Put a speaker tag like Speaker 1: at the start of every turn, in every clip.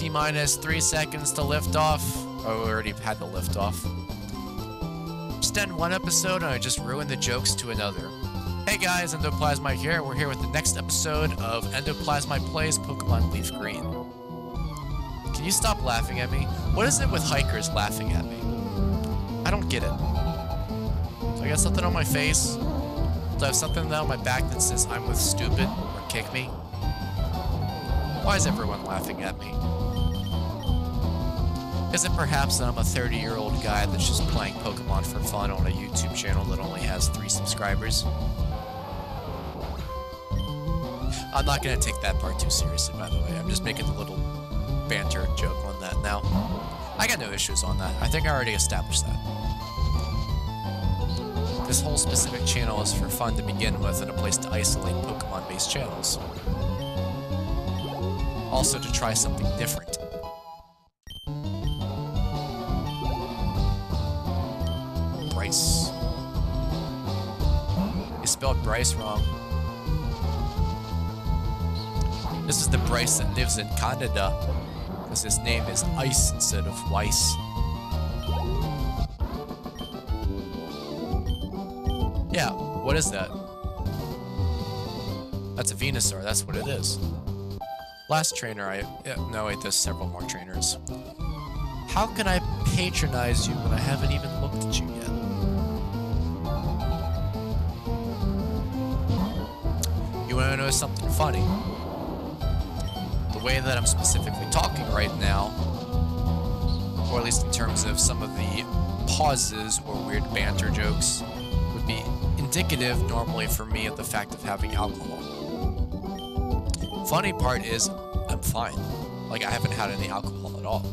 Speaker 1: T-minus 3 seconds to lift off. Oh, we already had the lift off. Just end one episode and I just ruined the jokes to another. Hey guys, EndoPlasmite here. We're here with the next episode of EndoPlasmite Plays Pokemon LeafGreen. Can you stop laughing at me? What is it with hikers laughing at me? I don't get it. Do I got something on my face? Do I have something on my back that says I'm with stupid or kick me? Why is everyone laughing at me? Is it perhaps that I'm a 30-year-old guy that's just playing Pokemon for fun on a YouTube channel that only has 3 subscribers? I'm not going to take that part too seriously, by the way. I'm just making a little banter joke on that now. I got no issues on that. I think I already established that. This whole specific channel is for fun to begin with and a place to isolate Pokemon-based channels. Also to try something different. Bryce. You spelled Bryce wrong. This is the Bryce that lives in Canada, because his name is Ice instead of Weiss. Yeah, what is that? That's a Venusaur, that's what it is. Last trainer no wait, there's several more trainers. How can I patronize you when I haven't even looked at you yet? You wanna know something funny? The way that I'm specifically talking right now, or at least in terms of some of the pauses or weird banter jokes, would be indicative normally for me of the fact of having alcohol. Funny part is, I'm fine. Like, I haven't had any alcohol at all.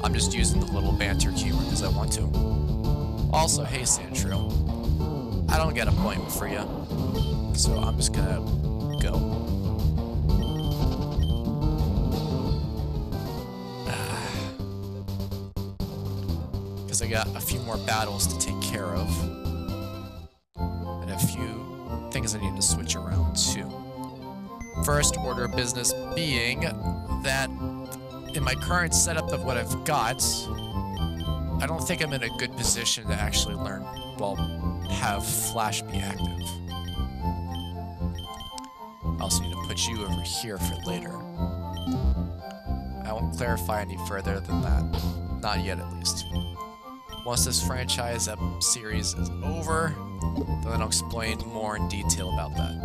Speaker 1: I'm just using the little banter humor because I want to. Also, hey Sandshrew, I don't get a point for you, so I'm just gonna go. Because I got a few more battles to take care of. And a few things I need to switch around too. First order of business being that in my current setup of what I've got, I don't think I'm in a good position to actually learn, well, have Flash be active. I also need to put you over here for later. I won't clarify any further than that. Not yet, at least. Once this franchise series is over, then I'll explain more in detail about that.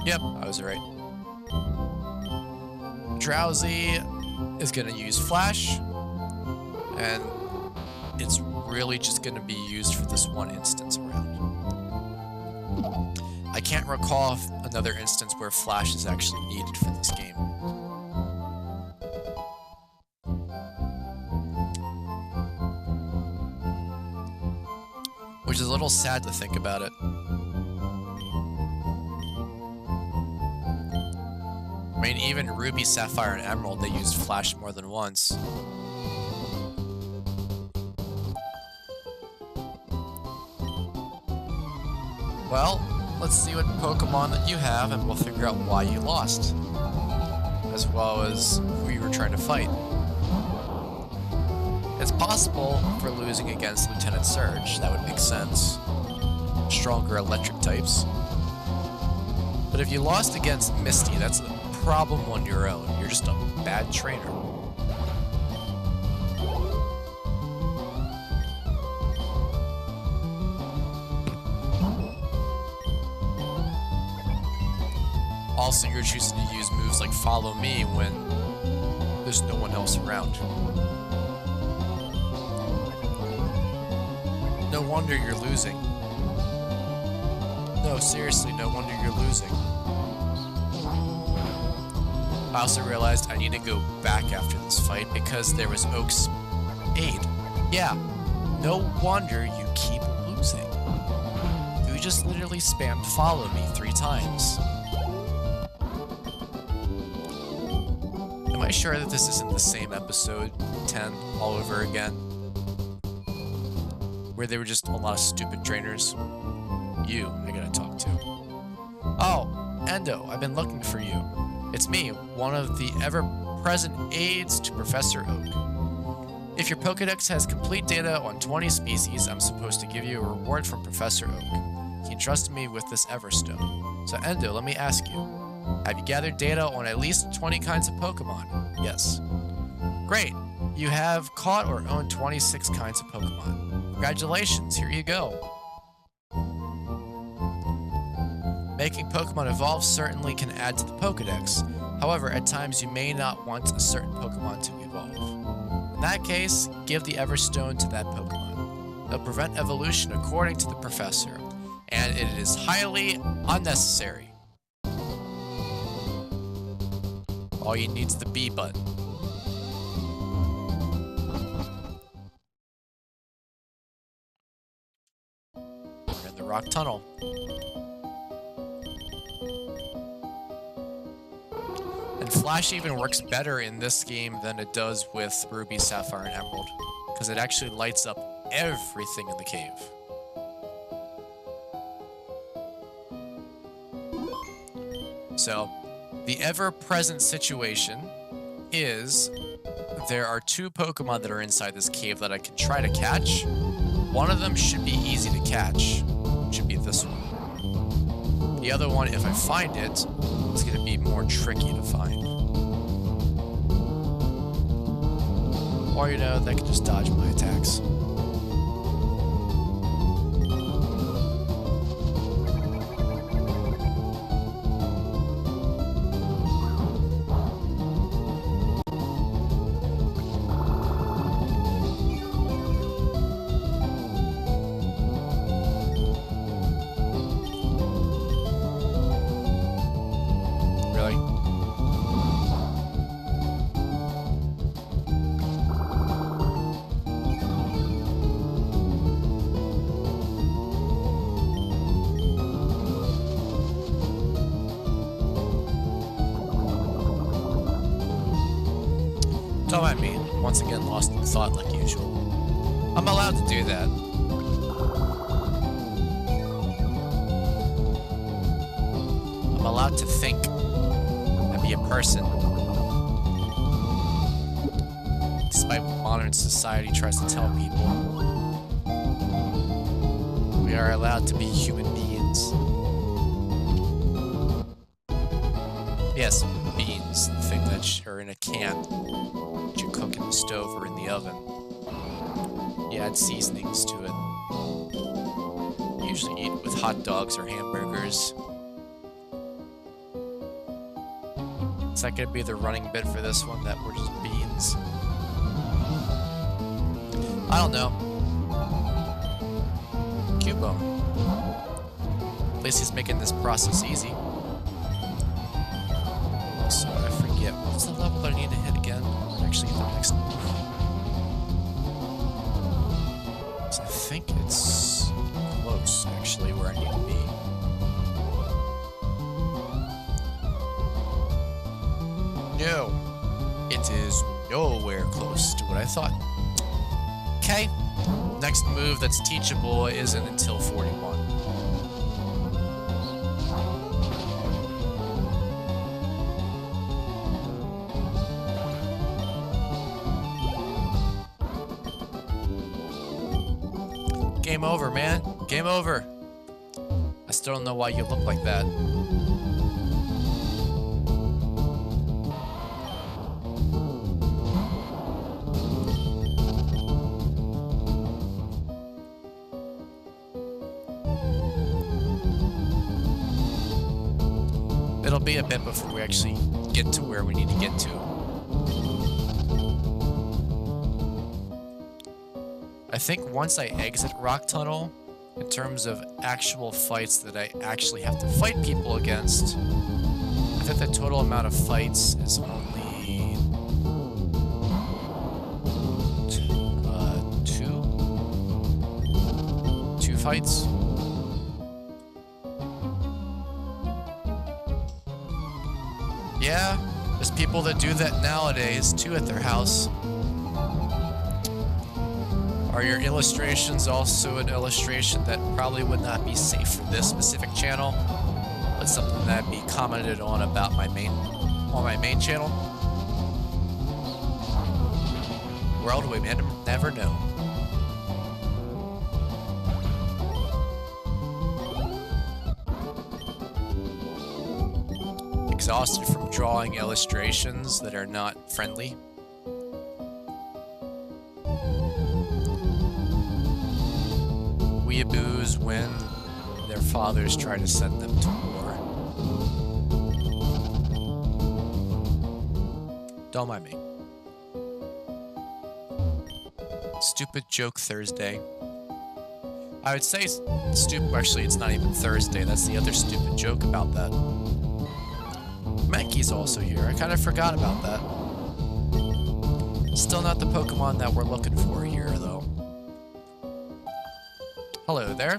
Speaker 1: Yep, I was right. Drowsy is gonna use Flash, and it's really just gonna be used for this one instance around. I can't recall if another instance where Flash is actually needed for this game. Which is a little sad to think about it. I mean, even Ruby, Sapphire, and Emerald, they used Flash more than once. Well, let's see what Pokemon that you have, and we'll figure out why you lost. As well as who you were trying to fight. It's possible for losing against Lieutenant Surge, that would make sense. Stronger electric types. But if you lost against Misty, that's a problem on your own. You're just a bad trainer. Also, you're choosing to use moves like Follow Me when there's no one else around. No wonder you're losing. No, seriously, no wonder you're losing. I also realized I need to go back after this fight because there was Oak's aid. Yeah, no wonder you keep losing. You just literally spammed Follow Me 3 times. Am I sure that this isn't the same episode 10 all over again? Where there were just a lot of stupid trainers? You, I gotta talk to. Oh, Endo, I've been looking for you. It's me, one of the ever-present aides to Professor Oak. If your Pokedex has complete data on 20 species, I'm supposed to give you a reward from Professor Oak. He entrusted me with this Everstone. So Endo, let me ask you, have you gathered data on at least 20 kinds of Pokemon? Yes. Great. You have caught or owned 26 kinds of Pokemon. Congratulations, here you go. Making Pokemon evolve certainly can add to the Pokedex. However, at times you may not want a certain Pokemon to evolve. In that case, give the Everstone to that Pokemon. It'll prevent evolution according to the professor, and it is highly unnecessary. All you need is the B button. We're in the rock tunnel. And Flash even works better in this game than it does with Ruby, Sapphire, and Emerald, because it actually lights up everything in the cave. So, the ever-present situation is there are 2 Pokemon that are inside this cave that I can try to catch. One of them should be easy to catch. It should be this one. The other one, if I find it, is going to be more tricky to find. Or, you know, they can just dodge my attacks. Don't mind me, once again lost in thought like usual. I'm allowed to do that. I'm allowed to think and be a person. Despite what modern society tries to tell people, we are allowed to be human beings. Yes, beans, the thing that are in a can. You cook in the stove or in the oven. You add seasonings to it. You usually eat it with hot dogs or hamburgers. Is that gonna be the running bit for this one, that we're just beans? I don't know. Cubone. At least he's making this process easy. Also, I forget, what's the level that I need to hit again? Actually, the next move. So I think it's close, actually, where I need to be. No, it is nowhere close to what I thought. Okay, next move that's teachable isn't until 41. Game over, man. Game over. I still don't know why you look like that. It'll be a bit before we actually get to where we need to get to. I think once I exit Rock Tunnel, in terms of actual fights that I actually have to fight people against, I think the total amount of fights is only two fights. Yeah, there's people that do that nowadays too at their house. Are your illustrations also an illustration that probably would not be safe for this specific channel? it's something that'd be commented on about my main channel. World we may never know. Exhausted from drawing illustrations that are not friendly. Weeaboos when their fathers try to send them to war. Don't mind me. Stupid joke Thursday. I would say stupid. Actually, it's not even Thursday. That's the other stupid joke about that. Mankey's also here. I kind of forgot about that. Still not the Pokemon that we're looking for here, though. Hello there.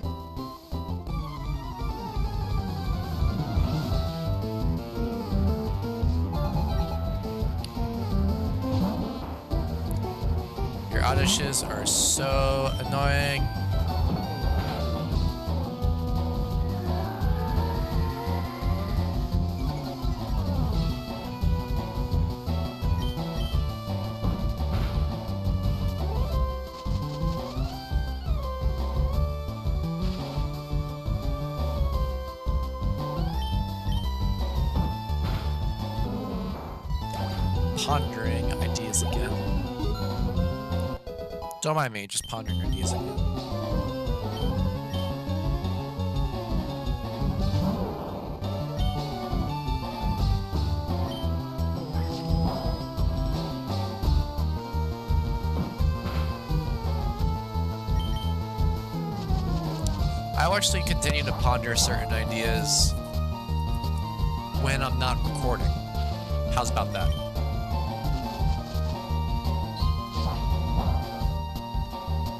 Speaker 1: Your Odyshes are so annoying. Pondering ideas again. Don't mind me, just pondering ideas again. I will actually continue to ponder certain ideas when I'm not recording. How's about that?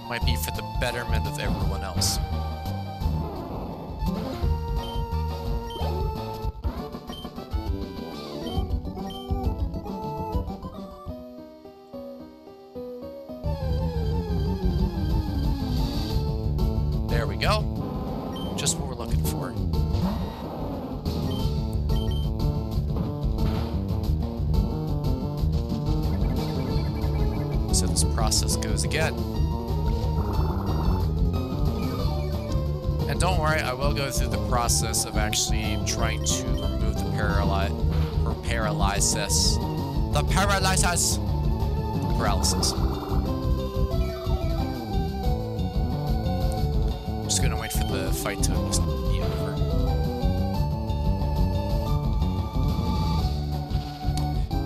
Speaker 1: Might be for the betterment of everyone else. There we go. Just what we're looking for. So this process goes again. And don't worry, I will go through the process of actually trying to remove the paralysis. The paralysis. Paralysis. Just gonna wait for the fight to just be over.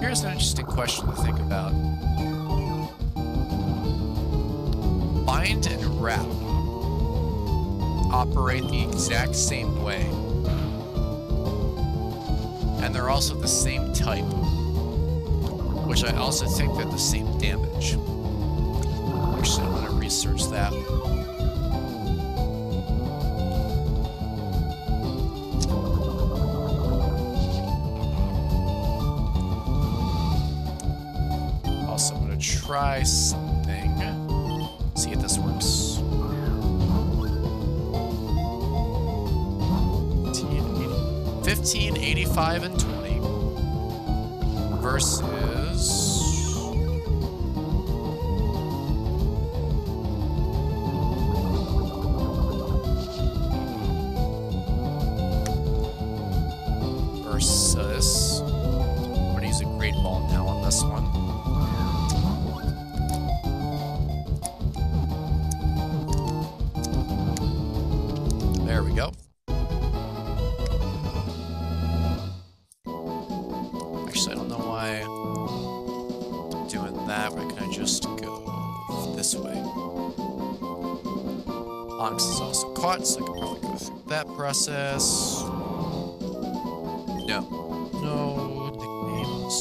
Speaker 1: Here's an interesting question to think about. Bind and wrap operate the exact same way. And they're also the same type. Which I also think they're the same damage. Actually, I'm gonna research that. Also, I'm gonna try something. See if this works. 15, 85, and 20 versus I'm gonna use a Great Ball now on this one. There we go. Actually, I don't know why I'm doing that. Why can't I just go this way? Onyx is also caught, so I can probably go through that process. No. No nicknames.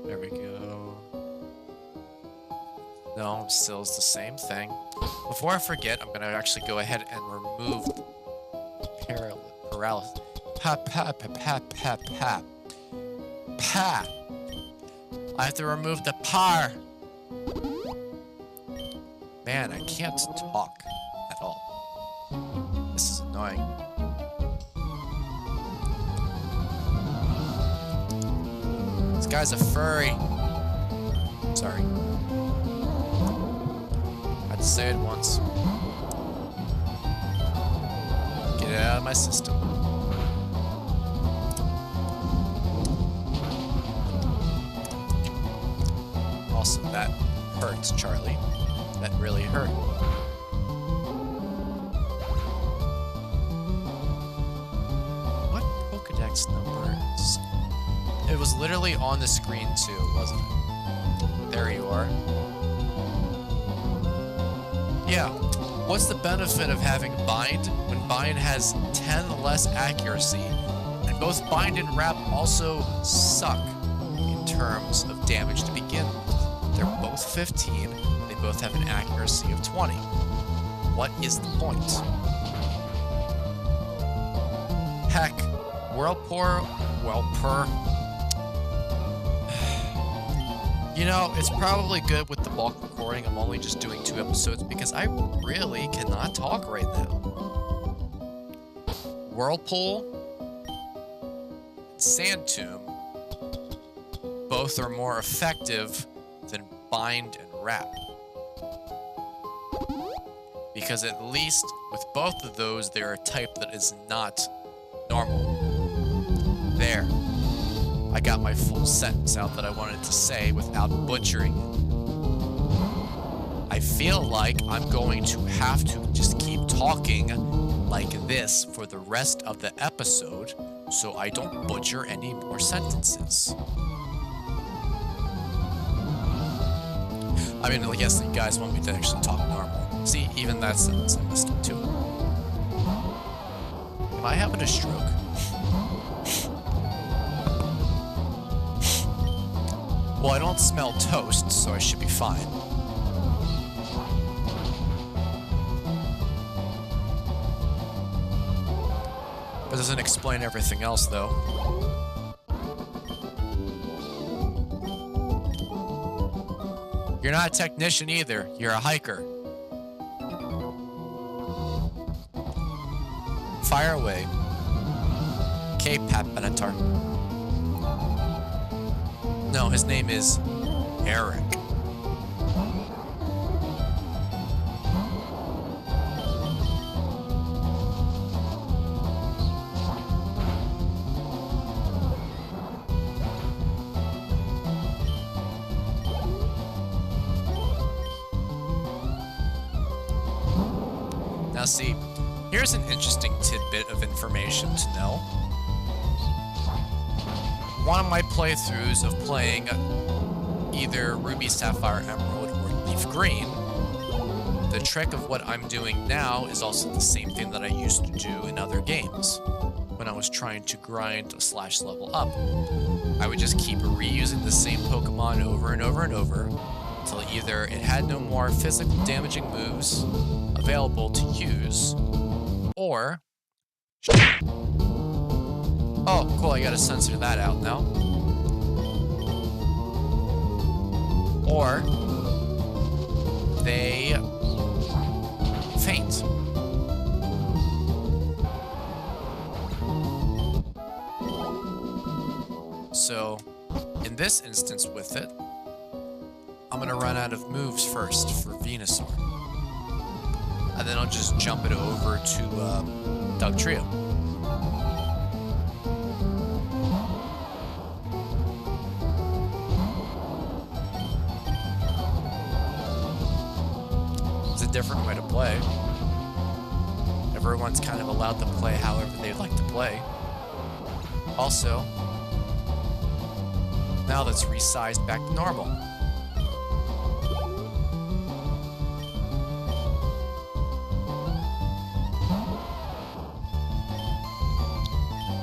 Speaker 1: There we go. No, still is the same thing. Before I forget, I'm gonna actually go ahead and remove paralysis. I have to remove the Man, I can't talk at all. This is annoying. This guy's a furry. Sorry. Had to say it once. Get it out of my system. Also, that hurts, Charlie. That really hurt. What Pokedex numbers? It was literally on the screen too, wasn't it? There you are. Yeah. What's the benefit of having Bind when Bind has 10 less accuracy, and both Bind and Wrap also suck in terms of damage to begin with? They're both 15. They both have an accuracy of 20. What is the point? Heck, Whirlpool. You know, it's probably good with the bulk recording. I'm only just doing 2 episodes because I really cannot talk right now. Whirlpool and Sand Tomb both are more effective than Bind and Wrap. Because at least with both of those, they're a type that is not normal. There. I got my full sentence out that I wanted to say without butchering it. I feel like I'm going to have to just keep talking like this for the rest of the episode so I don't butcher any more sentences. I mean, I guess you guys want me to actually talk normal. See, even that sentence I messed up too. Am I having a stroke? Well, I don't smell toast, so I should be fine. That doesn't explain everything else, though. You're not a technician either. You're a hiker. Fire away. Okay, Pat Benatar. No, his name is Eric. Now see, here's an interesting tidbit of information to know. One of my playthroughs of playing either Ruby, Sapphire, Emerald, or LeafGreen, the trick of what I'm doing now is also the same thing that I used to do in other games when I was trying to grind / level up. I would just keep reusing the same Pokemon over and over and over until either it had no more physical damaging moves available to use, or... Oh, cool, I gotta censor that out now. Or they faint. So, in this instance with it, I'm gonna run out of moves first for Venusaur. And then I'll just jump it over to Dugtrio. Different way to play. Everyone's kind of allowed to play however they'd like to play. Also, now that's resized back to normal.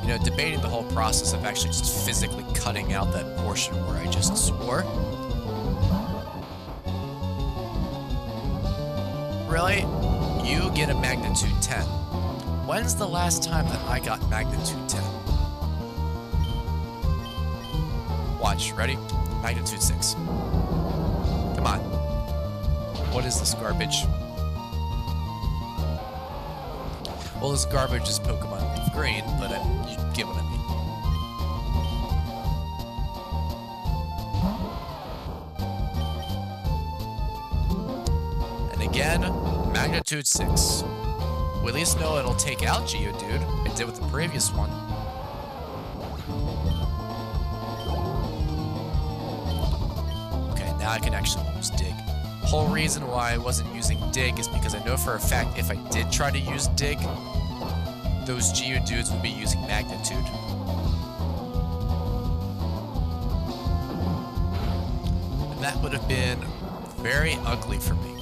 Speaker 1: You know, debating the whole process of actually just physically cutting out that portion where I just swore. Really? You get a magnitude 10. When's the last time that I got magnitude 10? Watch, ready? Magnitude 6. Come on. What is this garbage? Well, this garbage is Pokemon LeafGreen, but you get what I mean. And again, magnitude 6. We at least know it'll take out Geodude. It did with the previous one. Okay, now I can actually use Dig. Whole reason why I wasn't using Dig is because I know for a fact if I did try to use Dig, those Geodudes would be using Magnitude. And that would have been very ugly for me.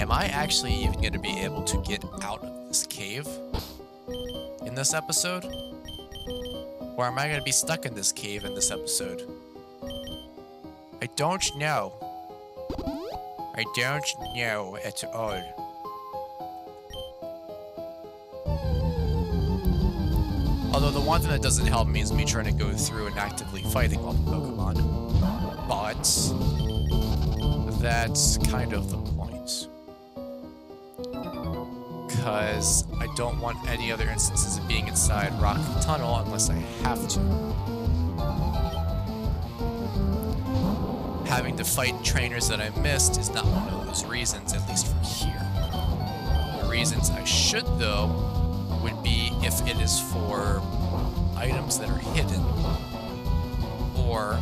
Speaker 1: Am I actually even going to be able to get out of this cave in this episode? Or am I going to be stuck in this cave in this episode? I don't know. I don't know at all. Although the one thing that doesn't help me is me trying to go through and actively fighting all the Pokemon. But that's kind of the point. Because I don't want any other instances of being inside Rock Tunnel unless I have to. Having to fight trainers that I missed is not one of those reasons, at least from here. The reasons I should, though, would be if it is for items that are hidden, or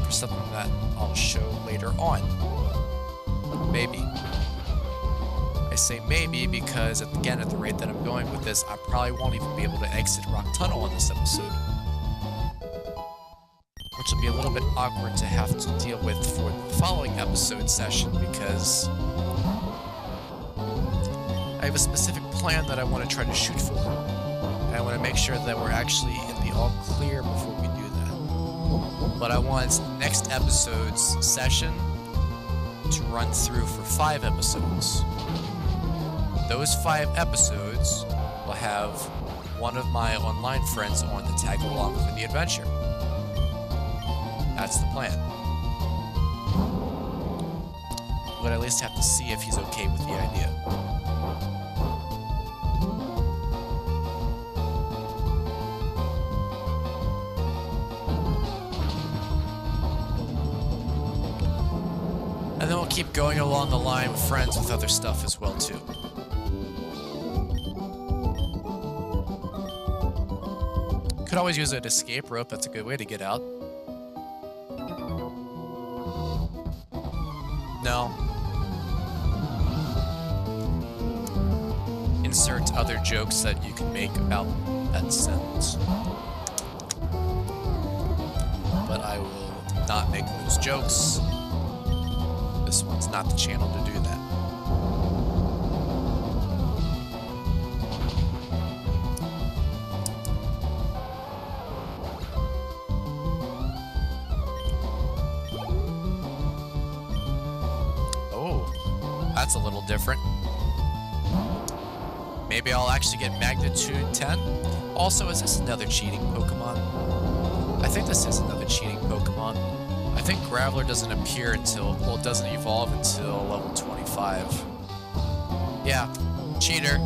Speaker 1: for something that I'll show later on. Maybe. I say maybe because, again, at the rate that I'm going with this, I probably won't even be able to exit Rock Tunnel in this episode. Which will be a little bit awkward to have to deal with for the following episode session because I have a specific plan that I want to try to shoot for. And I want to make sure that we're actually in the all clear before we do that. But I want next episode's session to run through for 5 episodes. Those 5 episodes will have one of my online friends on to tag along for the adventure. That's the plan. But at least have to see if he's okay with the idea. And then we'll keep going along the line with friends with other stuff as well, too. Could always use an escape rope. That's a good way to get out. No. Insert other jokes that you can make about that sentence. But I will not make those jokes. This one's not the channel to do that. That's a little different. Maybe I'll actually get Magnitude 10. Also, is this another cheating Pokemon? I think this is another cheating Pokemon. I think Graveler doesn't appear until, well, it doesn't evolve until level 25. Yeah, cheater.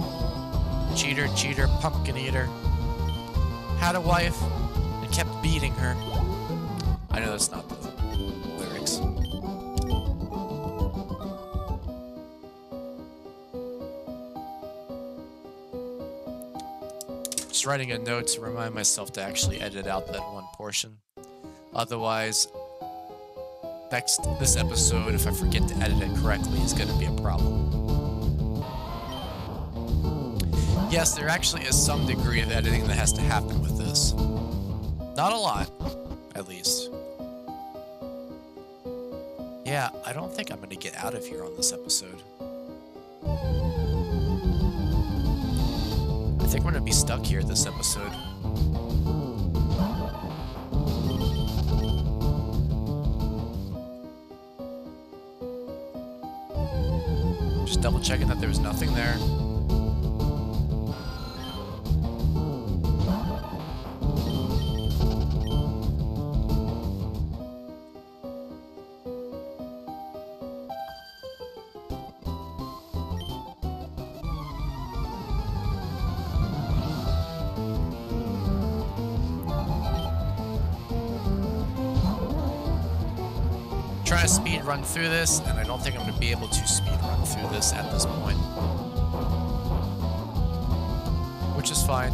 Speaker 1: Cheater, cheater, pumpkin eater. Had a wife and kept beating her. I know that's not the lyrics. Just writing a note to remind myself to actually edit out that one portion. Otherwise, this episode, if I forget to edit it correctly, is going to be a problem. Yes, there actually is some degree of editing that has to happen with this. Not a lot, at least. Yeah, I don't think I'm going to get out of here on this episode. I think we're going to be stuck here this episode. Just double checking that there was nothing there. trying to speed run through this, and I don't think I'm going to be able to speed run through this at this point. Which is fine.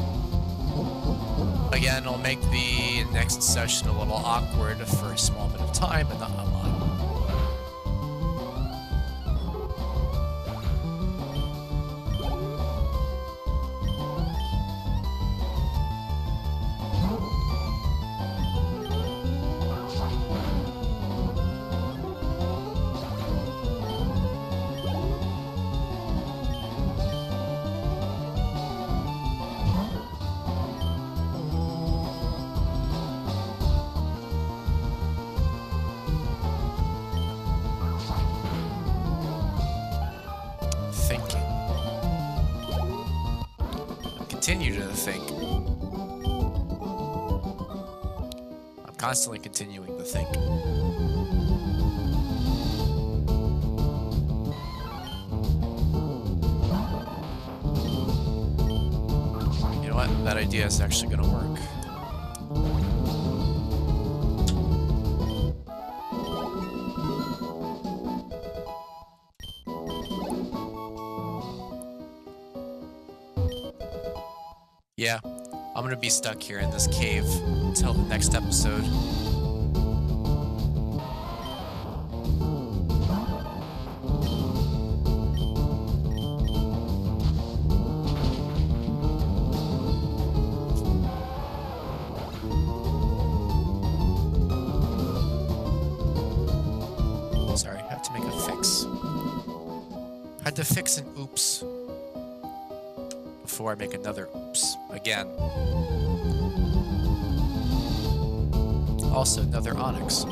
Speaker 1: Again, it'll make the next session a little awkward for a small bit of time, but not a lot. Continue to think. I'm constantly continuing to think. You know what? That idea is actually going to work. Yeah, I'm gonna be stuck here in this cave until the next episode. Sorry, I had to make a fix. Had to fix an oops before I make another oops again. Also, another onyx.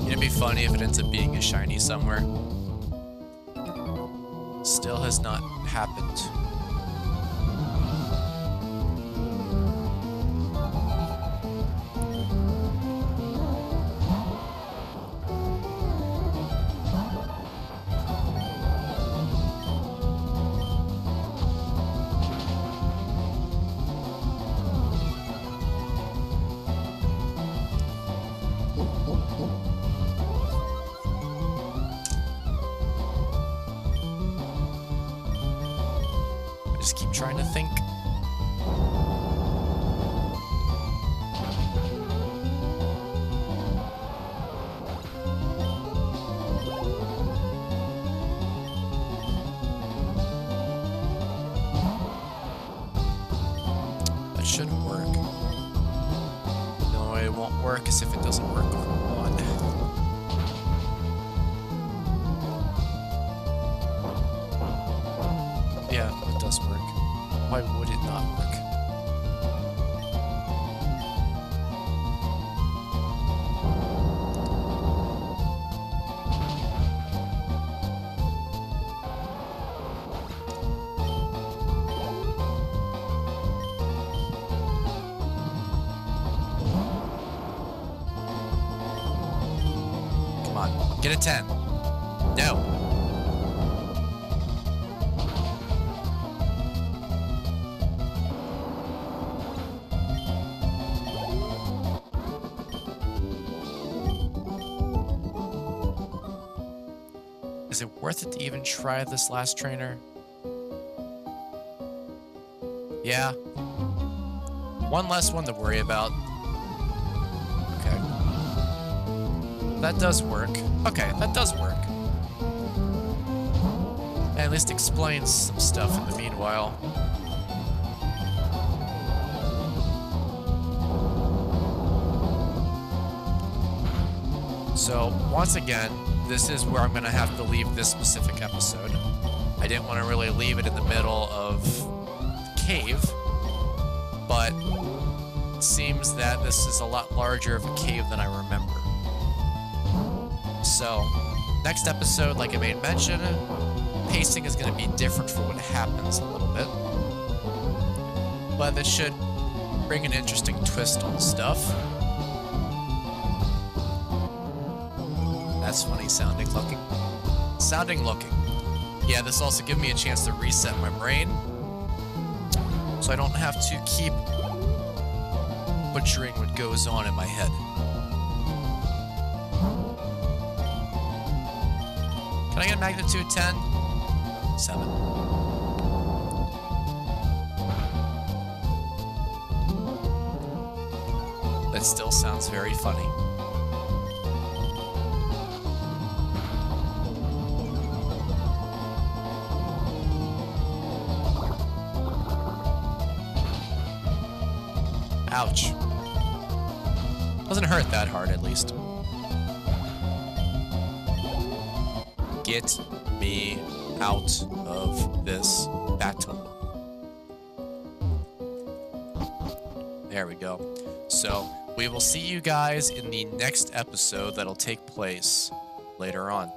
Speaker 1: It'd be funny if it ends up being a shiny somewhere. Still has not happened. Just keep trying to think. That shouldn't work. No, it won't work as if it doesn't work for one. Yeah, it does work. Why would it not work? Come on, get a 10. No. Is it worth it to even try this last trainer? Yeah. One less one to worry about. Okay. That does work. Okay, that does work. And at least explains some stuff in the meanwhile. So, once again, this is where I'm going to have to leave this specific episode. I didn't want to really leave it in the middle of the cave, but it seems that this is a lot larger of a cave than I remember. So, next episode, like I made mention, pacing is going to be different for what happens a little bit. But it should bring an interesting twist on stuff. That's funny sounding looking. Sounding looking. Yeah, this also gives me a chance to reset my brain, so I don't have to keep butchering what goes on in my head. I get a magnitude 10? 7. That still sounds very funny. Ouch. Doesn't hurt that hard, at least. Get me out of this battle. There we go. So, we will see you guys in the next episode that'll take place later on.